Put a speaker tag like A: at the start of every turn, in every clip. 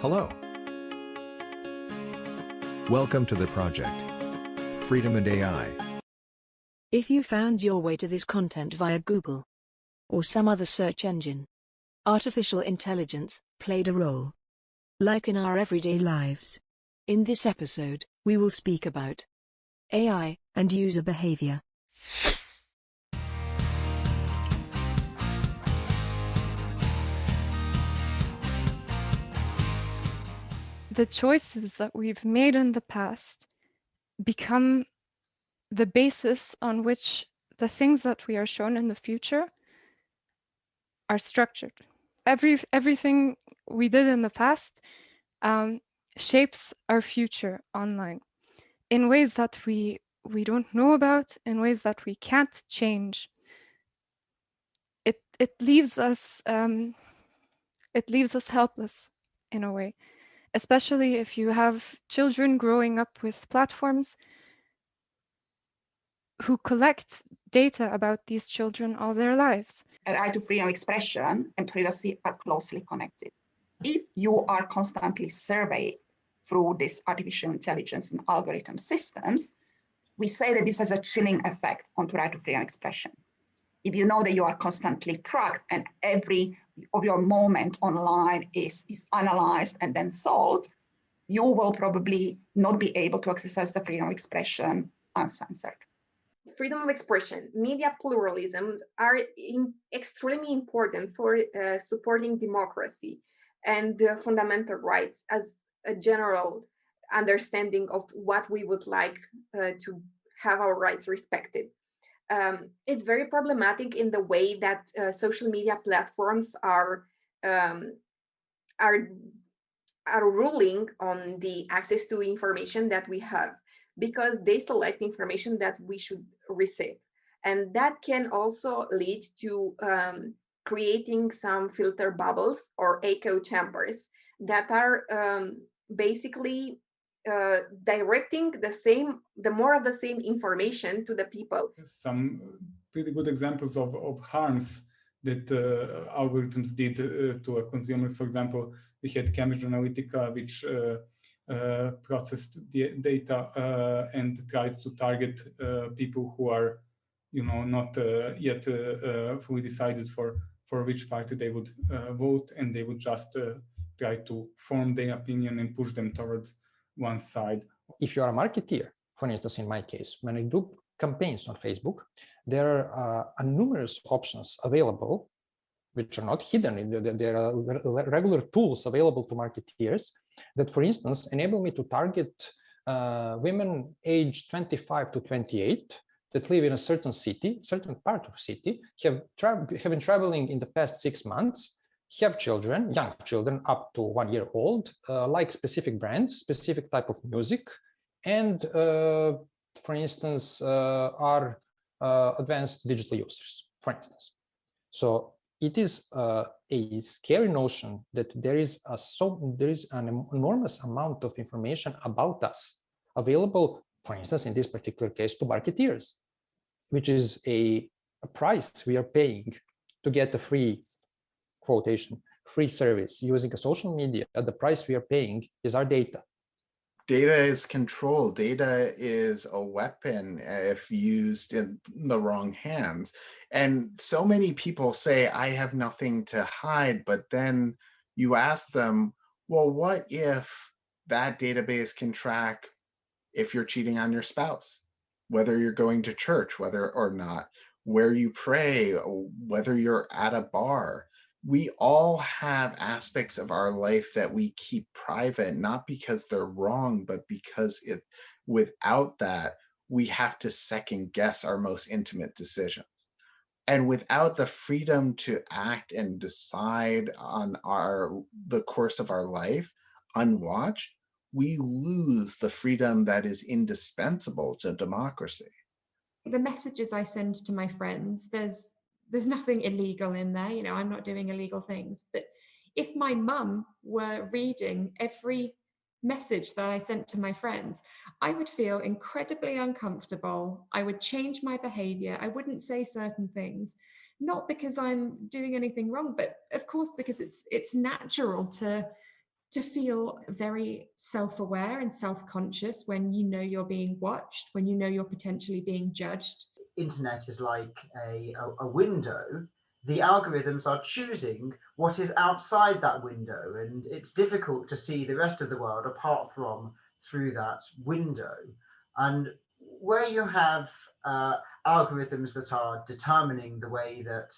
A: Hello. Welcome to the project, Freedom and AI.
B: If you found your way to this content via Google or some other search engine, artificial intelligence played a role. Like in our everyday lives. In this episode, we will speak about AI and user behavior.
C: The choices that we've made in the past become the basis on which the things that we are shown in the future are structured. Everything we did in the past shapes our future online in ways that we don't know about, in ways that we can't change. It leaves us helpless in a way, especially if you have children growing up with platforms who collect data about these children all their lives.
D: A right to freedom of expression and privacy are closely connected. If you are constantly surveyed through this artificial intelligence and algorithm systems, we say that this has a chilling effect on the right to freedom of expression. If you know that you are constantly tracked and every of your moment online is analyzed and then sold, you will probably not be able to exercise the freedom of expression uncensored.
E: Freedom of expression, media pluralism are extremely important for supporting democracy and fundamental rights as a general understanding of what we would like to have our rights respected. It's very problematic in the way that social media platforms are ruling on the access to information that we have, because they select information that we should receive. And that can also lead to creating some filter bubbles or echo chambers that are basically directing the more of the same information to the people.
F: Some pretty good examples of harms that algorithms did to consumers. For example, we had Cambridge Analytica, which processed the data and tried to target people who are, not yet fully decided for which party they would vote, and they would just try to form their opinion and push them towards one side.
G: If you are a marketeer, for instance, in my case, when I do campaigns on Facebook, there are numerous options available, which are not hidden. There are regular tools available to marketeers that, for instance, enable me to target women aged 25 to 28 that live in a certain city, certain part of a city, have been traveling in the past 6 months, have children, young children up to 1 year old, like specific brands, specific type of music, and, for instance, are advanced digital users, for instance. So it is a scary notion that there is an enormous amount of information about us available, for instance, in this particular case, to marketeers, which is a price we are paying to get a free service using a social media. The price we are paying is our data.
H: Data is control. Data is a weapon if used in the wrong hands. And so many people say, I have nothing to hide, but then you ask them, well, what if that database can track if you're cheating on your spouse, whether you're going to church, whether or not, where you pray, whether you're at a bar? We all have aspects of our life that we keep private, not because they're wrong, but because without that, we have to second guess our most intimate decisions. And without the freedom to act and decide on the course of our life unwatched, we lose the freedom that is indispensable to democracy.
I: The messages I send to my friends, there's nothing illegal in there, I'm not doing illegal things. But if my mum were reading every message that I sent to my friends, I would feel incredibly uncomfortable. I would change my behavior. I wouldn't say certain things, not because I'm doing anything wrong, but of course, because it's natural to to feel very self-aware and self-conscious when you know you're being watched, when you know you're potentially being judged.
J: Internet is like a window. The algorithms are choosing what is outside that window, and it's difficult to see the rest of the world apart from through that window. And where you have algorithms that are determining the way that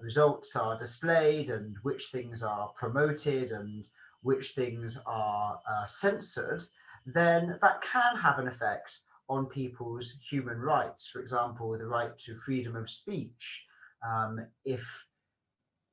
J: results are displayed and which things are promoted and which things are censored, then that can have an effect on people's human rights. For example, the right to freedom of speech. If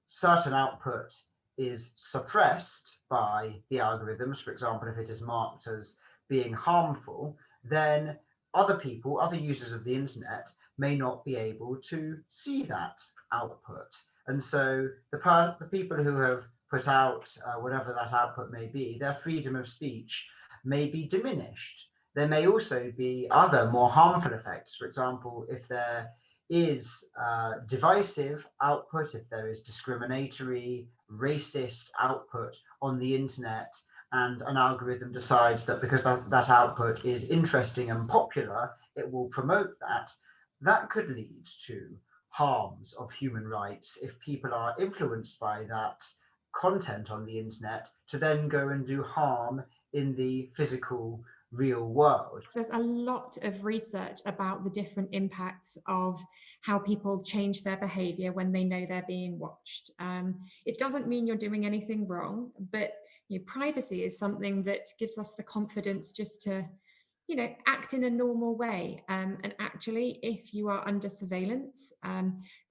J: certain output is suppressed by the algorithms, for example, if it is marked as being harmful, then other people, other users of the internet, may not be able to see that output. And so the people who have put out whatever that output may be, their freedom of speech may be diminished. There may also be other more harmful effects. For example, if there is divisive output, if there is discriminatory, racist output on the internet, and an algorithm decides that because that output is interesting and popular, it will promote that, that could lead to harms of human rights if people are influenced by that content on the internet to then go and do harm in the physical real world.
I: There's a lot of research about the different impacts of how people change their behavior when they know they're being watched. It doesn't mean you're doing anything wrong, but privacy is something that gives us the confidence just to act in a normal way. And actually, if you are under surveillance,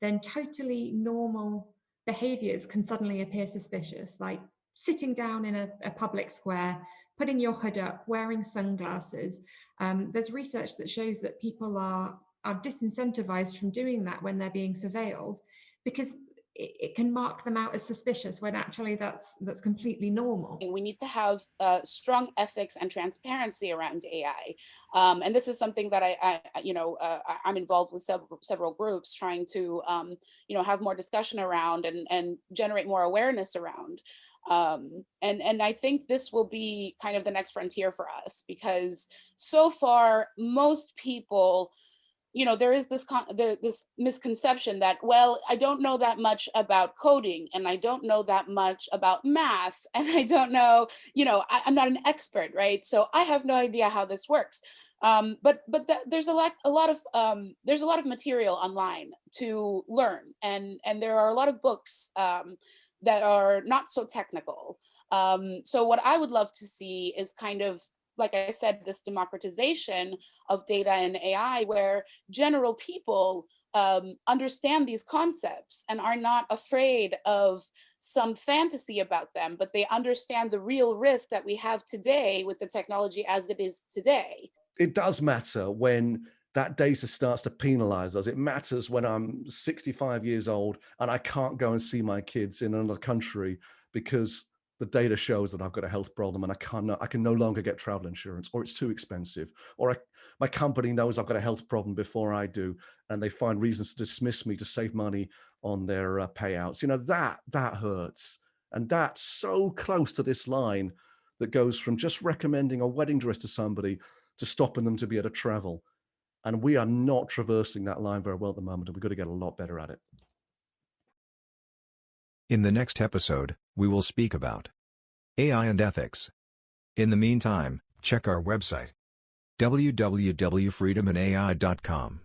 I: then totally normal behaviors can suddenly appear suspicious, like sitting down in a public square, putting your hood up, wearing sunglasses. There's research that shows that people are disincentivized from doing that when they're being surveilled, because it can mark them out as suspicious when actually that's completely normal.
K: We need to have strong ethics and transparency around AI, and this is something that I'm involved with several groups trying to have more discussion around and generate more awareness around. And I think this will be kind of the next frontier for us, because so far most people, there is this misconception that, well, I don't know that much about coding, and I don't know that much about math, and I don't know, I'm not an expert, right? So I have no idea how this works. But there's a lot of material online to learn, and there are a lot of books that are not so technical. So what I would love to see is kind of, like I said, this democratization of data and AI, where general people understand these concepts and are not afraid of some fantasy about them, but they understand the real risk that we have today with the technology as it is today.
L: It does matter when that data starts to penalize us. It matters when I'm 65 years old and I can't go and see my kids in another country because the data shows that I've got a health problem and I can no longer get travel insurance, or it's too expensive, or my company knows I've got a health problem before I do, and they find reasons to dismiss me to save money on their payouts. That hurts. And that's so close to this line that goes from just recommending a wedding dress to somebody to stopping them to be able to travel. And we are not traversing that line very well at the moment, and we've got to get a lot better at it.
A: In the next episode, we will speak about AI and ethics. In the meantime, check our website, www.freedomandai.com.